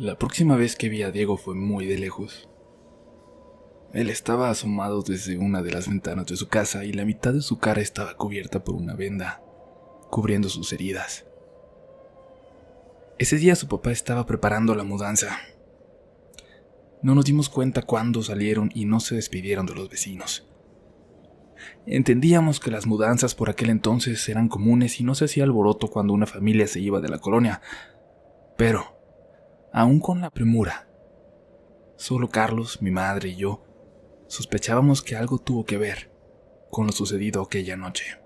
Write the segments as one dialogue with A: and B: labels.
A: La próxima vez que vi a Diego fue muy de lejos. Él estaba asomado desde una de las ventanas de su casa y la mitad de su cara estaba cubierta por una venda, cubriendo sus heridas. Ese día su papá estaba preparando la mudanza. No nos dimos cuenta cuándo salieron y no se despidieron de los vecinos. Entendíamos que las mudanzas por aquel entonces eran comunes y no se hacía alboroto cuando una familia se iba de la colonia, pero, aún con la premura, solo Carlos, mi madre y yo sospechábamos que algo tuvo que ver con lo sucedido aquella noche.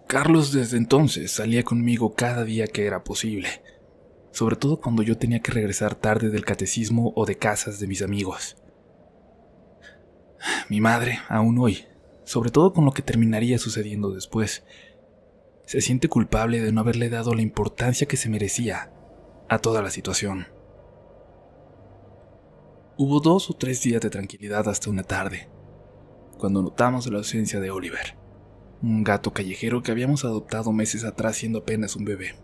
A: Carlos desde entonces salía conmigo cada día que era posible, sobre todo cuando yo tenía que regresar tarde del catecismo o de casas de mis amigos. Mi madre, aún hoy, sobre todo con lo que terminaría sucediendo después, se siente culpable de no haberle dado la importancia que se merecía a toda la situación. Hubo 2 o 3 días de tranquilidad hasta una tarde, cuando notamos la ausencia de Oliver, un gato callejero que habíamos adoptado meses atrás siendo apenas un bebé.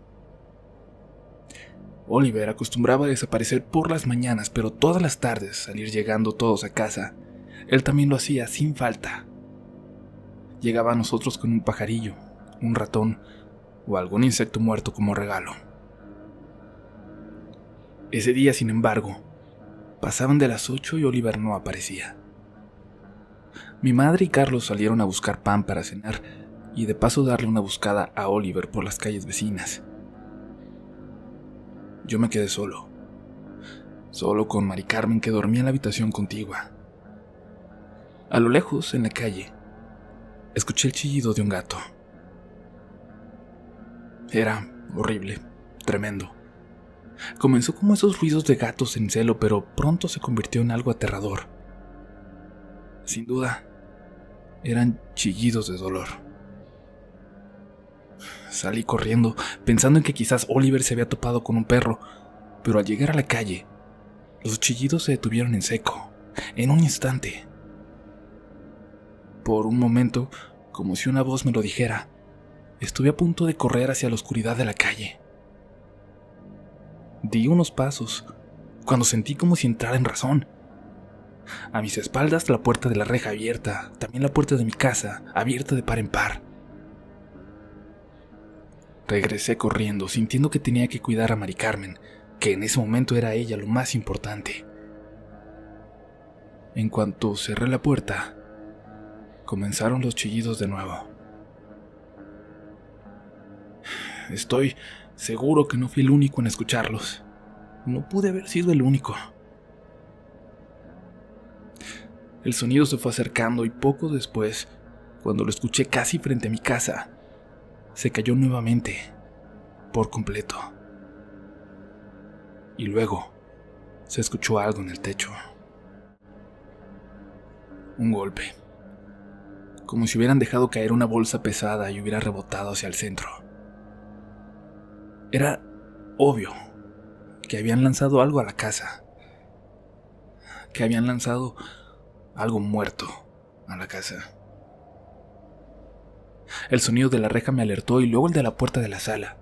A: Oliver acostumbraba a desaparecer por las mañanas, pero todas las tardes salir llegando todos a casa. Él también lo hacía sin falta. Llegaba a nosotros con un pajarillo, un ratón o algún insecto muerto como regalo. Ese día, sin embargo, pasaban de las 8 y Oliver no aparecía. Mi madre y Carlos salieron a buscar pan para cenar y de paso darle una buscada a Oliver por las calles vecinas. Yo me quedé solo con Mari Carmen, que dormía en la habitación contigua. A lo lejos, en la calle, escuché el chillido de un gato. Era horrible, tremendo. Comenzó como esos ruidos de gatos en celo, pero pronto se convirtió en algo aterrador. Sin duda, eran chillidos de dolor. Salí corriendo, pensando en que quizás Oliver se había topado con un perro, pero al llegar a la calle, los chillidos se detuvieron en seco, en un instante. Por un momento, como si una voz me lo dijera, estuve a punto de correr hacia la oscuridad de la calle. Di unos pasos, cuando sentí como si entrara en razón. A mis espaldas la puerta de la reja abierta, también la puerta de mi casa, abierta de par en par. Regresé corriendo, sintiendo que tenía que cuidar a Mari Carmen, que en ese momento era ella lo más importante. En cuanto cerré la puerta, comenzaron los chillidos de nuevo. Estoy seguro que no fui el único en escucharlos. No pude haber sido el único. El sonido se fue acercando y poco después, cuando lo escuché casi frente a mi casa, se cayó nuevamente, por completo. Y luego, se escuchó algo en el techo. Un golpe. Como si hubieran dejado caer una bolsa pesada y hubiera rebotado hacia el centro. Era obvio que habían lanzado algo a la casa. Que habían lanzado algo muerto a la casa. El sonido de la reja me alertó y luego el de la puerta de la sala.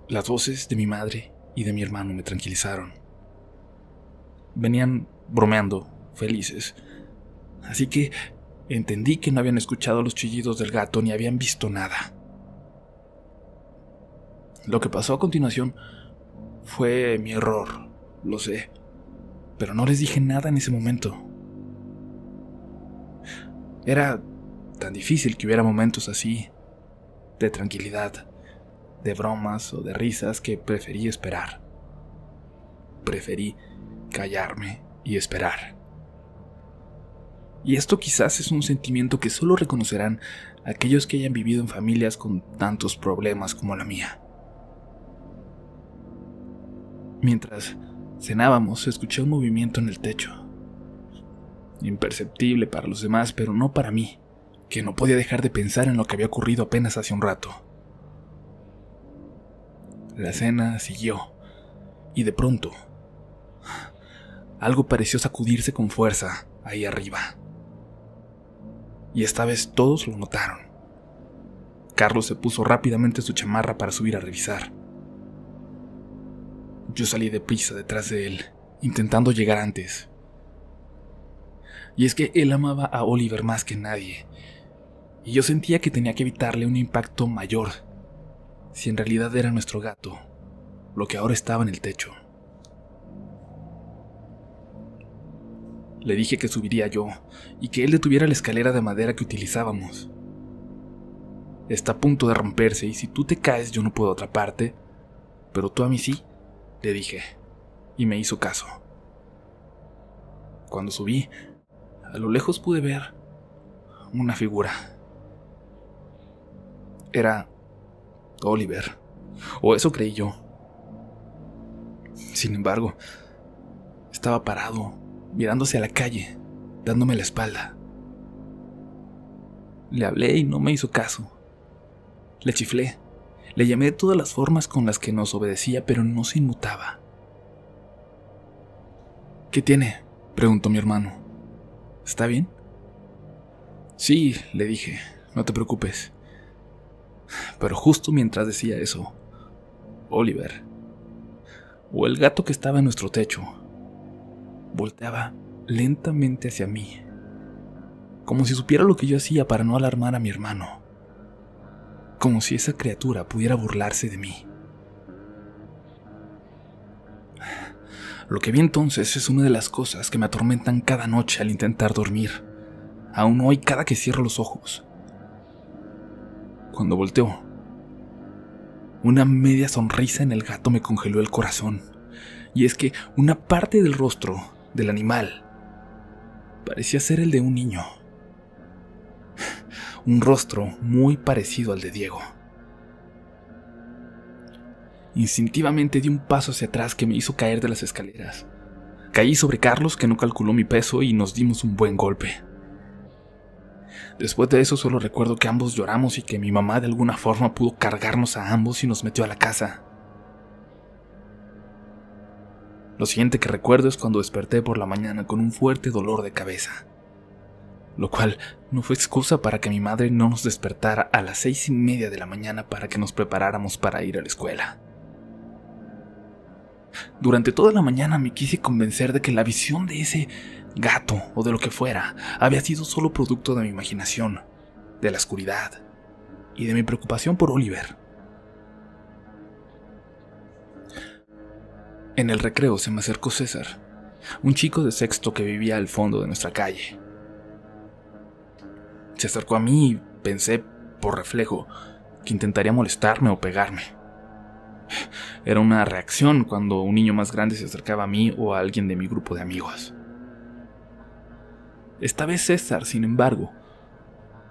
A: Las voces de mi madre y de mi hermano me tranquilizaron. Venían bromeando, felices. Así que entendí que no habían escuchado los chillidos del gato ni habían visto nada. Lo que pasó a continuación fue mi error, lo sé, pero no les dije nada en ese momento. Era tan difícil que hubiera momentos así, de tranquilidad, de bromas o de risas, que preferí esperar. Preferí callarme y esperar. Y esto quizás es un sentimiento que solo reconocerán aquellos que hayan vivido en familias con tantos problemas como la mía. Mientras cenábamos, escuché un movimiento en el techo. Imperceptible para los demás, pero no para mí, que no podía dejar de pensar en lo que había ocurrido apenas hace un rato. La cena siguió, y de pronto, algo pareció sacudirse con fuerza ahí arriba. Y esta vez todos lo notaron. Carlos se puso rápidamente su chamarra para subir a revisar. Yo salí deprisa detrás de él, intentando llegar antes. Y es que él amaba a Oliver más que nadie, y yo sentía que tenía que evitarle un impacto mayor, si en realidad era nuestro gato, lo que ahora estaba en el techo. Le dije que subiría yo, y que él detuviera la escalera de madera que utilizábamos. Está a punto de romperse, y si tú te caes yo no puedo atraparte, pero tú a mí sí, le dije, y me hizo caso. Cuando subí, a lo lejos pude ver una figura. Era Oliver, o eso creí yo. Sin embargo, estaba parado, mirando hacia la calle, dándome la espalda. Le hablé y no me hizo caso. Le chiflé, le llamé de todas las formas con las que nos obedecía, pero no se inmutaba. ¿Qué tiene?, preguntó mi hermano. ¿Está bien? Sí, le dije, no te preocupes. Pero justo mientras decía eso, Oliver, o el gato que estaba en nuestro techo, volteaba lentamente hacia mí, como si supiera lo que yo hacía para no alarmar a mi hermano, como si esa criatura pudiera burlarse de mí. Lo que vi entonces es una de las cosas que me atormentan cada noche al intentar dormir, aún hoy cada que cierro los ojos. Cuando volteó, una media sonrisa en el gato me congeló el corazón, y es que una parte del rostro del animal parecía ser el de un niño. Un rostro muy parecido al de Diego. Instintivamente di un paso hacia atrás que me hizo caer de las escaleras. Caí sobre Carlos, que no calculó mi peso, y nos dimos un buen golpe. Después de eso solo recuerdo que ambos lloramos y que mi mamá de alguna forma pudo cargarnos a ambos y nos metió a la casa. Lo siguiente que recuerdo es cuando desperté por la mañana con un fuerte dolor de cabeza, lo cual no fue excusa para que mi madre no nos despertara a las 6:30 de la mañana para que nos preparáramos para ir a la escuela. Durante toda la mañana me quise convencer de que la visión de ese gato o de lo que fuera había sido solo producto de mi imaginación, de la oscuridad y de mi preocupación por Oliver. En el recreo se me acercó César, un chico de sexto que vivía al fondo de nuestra calle. Se acercó a mí y pensé, por reflejo, que intentaría molestarme o pegarme. Era una reacción cuando un niño más grande se acercaba a mí o a alguien de mi grupo de amigos. Esta vez César, sin embargo,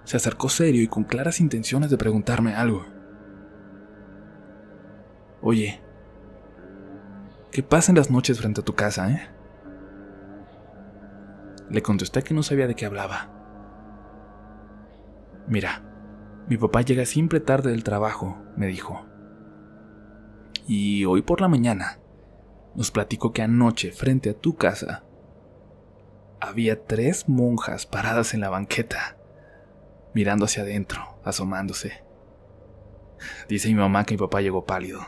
A: se acercó serio y con claras intenciones de preguntarme algo. Oye, ¿qué pasa en las noches frente a tu casa, eh? Le contesté que no sabía de qué hablaba. Mira, mi papá llega siempre tarde del trabajo, me dijo. Y hoy por la mañana nos platicó que anoche frente a tu casa había 3 monjas paradas en la banqueta, mirando hacia adentro, asomándose. Dice mi mamá que mi papá llegó pálido.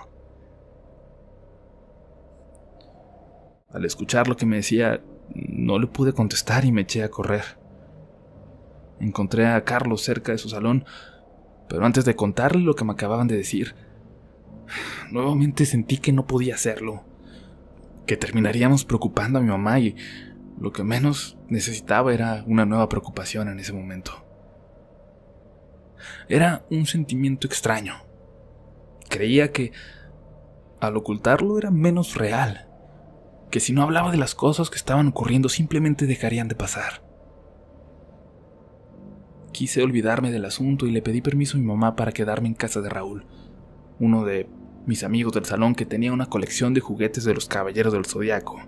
A: Al escuchar lo que me decía, no le pude contestar y me eché a correr. Encontré a Carlos cerca de su salón, pero antes de contarle lo que me acababan de decir, nuevamente sentí que no podía hacerlo, que terminaríamos preocupando a mi mamá y lo que menos necesitaba era una nueva preocupación en ese momento. Era un sentimiento extraño. Creía que al ocultarlo era menos real, que si no hablaba de las cosas que estaban ocurriendo simplemente dejarían de pasar. Quise olvidarme del asunto y le pedí permiso a mi mamá para quedarme en casa de Raúl, uno de mis amigos del salón que tenía una colección de juguetes de los Caballeros del Zodiaco,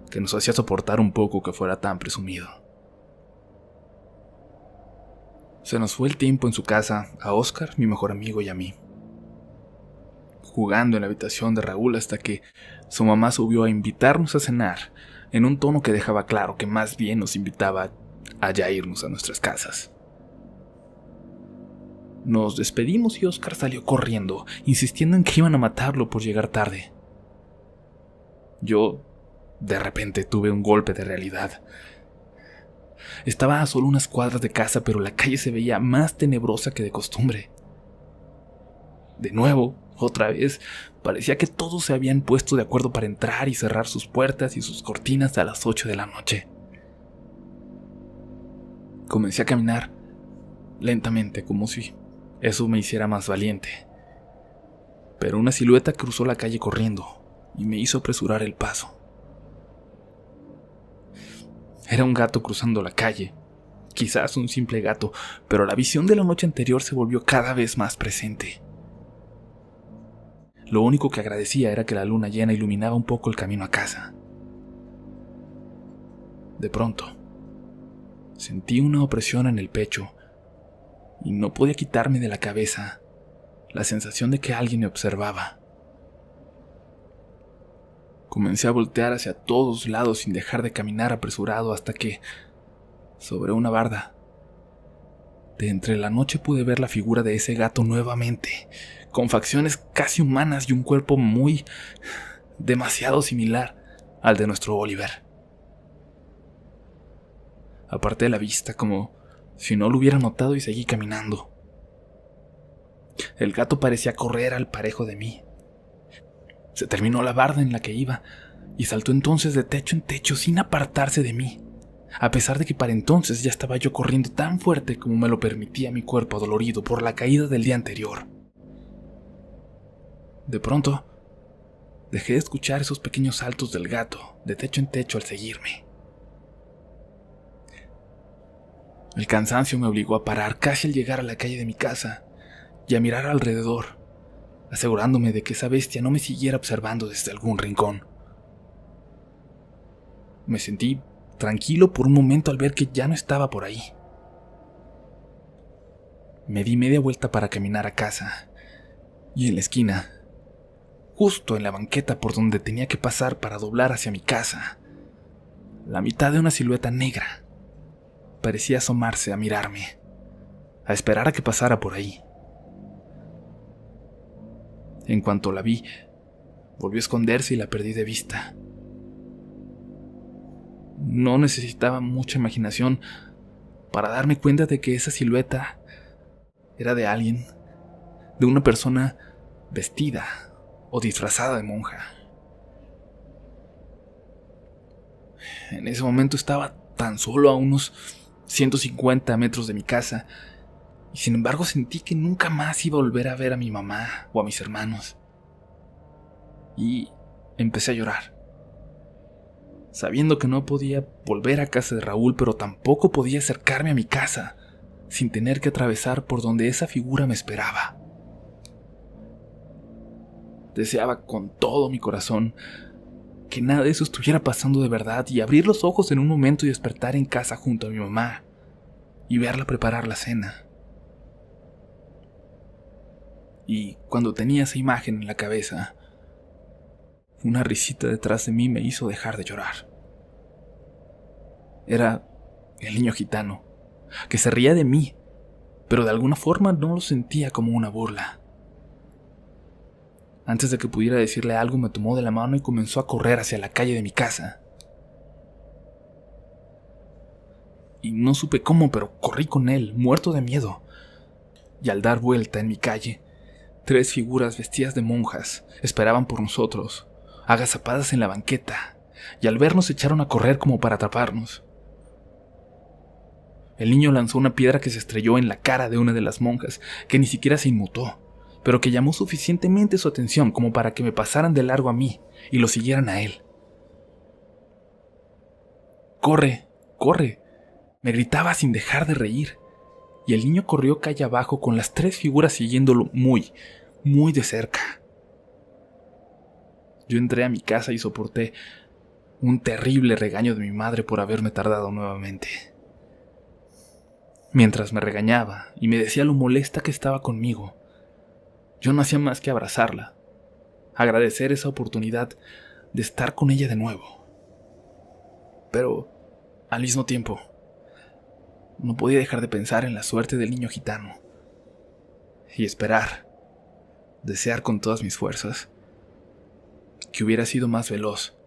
A: que nos hacía soportar un poco que fuera tan presumido. Se nos fue el tiempo en su casa, a Oscar, mi mejor amigo, y a mí, jugando en la habitación de Raúl hasta que su mamá subió a invitarnos a cenar, en un tono que dejaba claro que más bien nos invitaba a ya irnos a nuestras casas. Nos despedimos y Oscar salió corriendo, insistiendo en que iban a matarlo por llegar tarde. Yo, de repente, tuve un golpe de realidad. Estaba a solo unas cuadras de casa, pero la calle se veía más tenebrosa que de costumbre. De nuevo, otra vez, parecía que todos se habían puesto de acuerdo para entrar y cerrar sus puertas y sus cortinas a las 8 de la noche. Comencé a caminar lentamente, como si eso me hiciera más valiente. Pero una silueta cruzó la calle corriendo y me hizo apresurar el paso. Era un gato cruzando la calle, quizás un simple gato, pero la visión de la noche anterior se volvió cada vez más presente. Lo único que agradecía era que la luna llena iluminaba un poco el camino a casa. De pronto, sentí una opresión en el pecho y no podía quitarme de la cabeza la sensación de que alguien me observaba. Comencé a voltear hacia todos lados sin dejar de caminar apresurado hasta que, sobre una barda, de entre la noche pude ver la figura de ese gato nuevamente, con facciones casi humanas y un cuerpo demasiado similar al de nuestro Oliver. Aparté la vista como si no lo hubiera notado y seguí caminando. El gato parecía correr al parejo de mí. Se terminó la barda en la que iba y saltó entonces de techo en techo sin apartarse de mí, a pesar de que para entonces ya estaba yo corriendo tan fuerte como me lo permitía mi cuerpo adolorido por la caída del día anterior. De pronto, dejé de escuchar esos pequeños saltos del gato de techo en techo al seguirme. El cansancio me obligó a parar casi al llegar a la calle de mi casa y a mirar alrededor, asegurándome de que esa bestia no me siguiera observando desde algún rincón. Me sentí tranquilo por un momento al ver que ya no estaba por ahí. Me di media vuelta para caminar a casa, y en la esquina, justo en la banqueta por donde tenía que pasar para doblar hacia mi casa, la mitad de una silueta negra parecía asomarse a mirarme, a esperar a que pasara por ahí. En cuanto la vi, volvió a esconderse y la perdí de vista. No necesitaba mucha imaginación para darme cuenta de que esa silueta era de alguien, de una persona vestida o disfrazada de monja. En ese momento estaba tan solo a unos 150 metros de mi casa, y sin embargo sentí que nunca más iba a volver a ver a mi mamá o a mis hermanos. Y empecé a llorar, sabiendo que no podía volver a casa de Raúl, pero tampoco podía acercarme a mi casa sin tener que atravesar por donde esa figura me esperaba. Deseaba con todo mi corazón que nada de eso estuviera pasando de verdad y abrir los ojos en un momento y despertar en casa junto a mi mamá y verla preparar la cena. Y cuando tenía esa imagen en la cabeza, una risita detrás de mí me hizo dejar de llorar. Era el niño gitano, que se reía de mí, pero de alguna forma no lo sentía como una burla. Antes de que pudiera decirle algo, me tomó de la mano y comenzó a correr hacia la calle de mi casa. Y no supe cómo, pero corrí con él, muerto de miedo. Y al dar vuelta en mi calle, 3 figuras vestidas de monjas esperaban por nosotros, agazapadas en la banqueta, y al vernos se echaron a correr como para atraparnos. El niño lanzó una piedra que se estrelló en la cara de una de las monjas, que ni siquiera se inmutó, pero que llamó suficientemente su atención como para que me pasaran de largo a mí y lo siguieran a él. ¡Corre! ¡Corre!, me gritaba sin dejar de reír, y el niño corrió calle abajo con las 3 figuras siguiéndolo muy, muy de cerca. Yo entré a mi casa y soporté un terrible regaño de mi madre por haberme tardado nuevamente. Mientras me regañaba y me decía lo molesta que estaba conmigo, yo no hacía más que abrazarla, agradecer esa oportunidad de estar con ella de nuevo. Pero, al mismo tiempo, no podía dejar de pensar en la suerte del niño gitano. y esperar, desear con todas mis fuerzas que hubiera sido más veloz,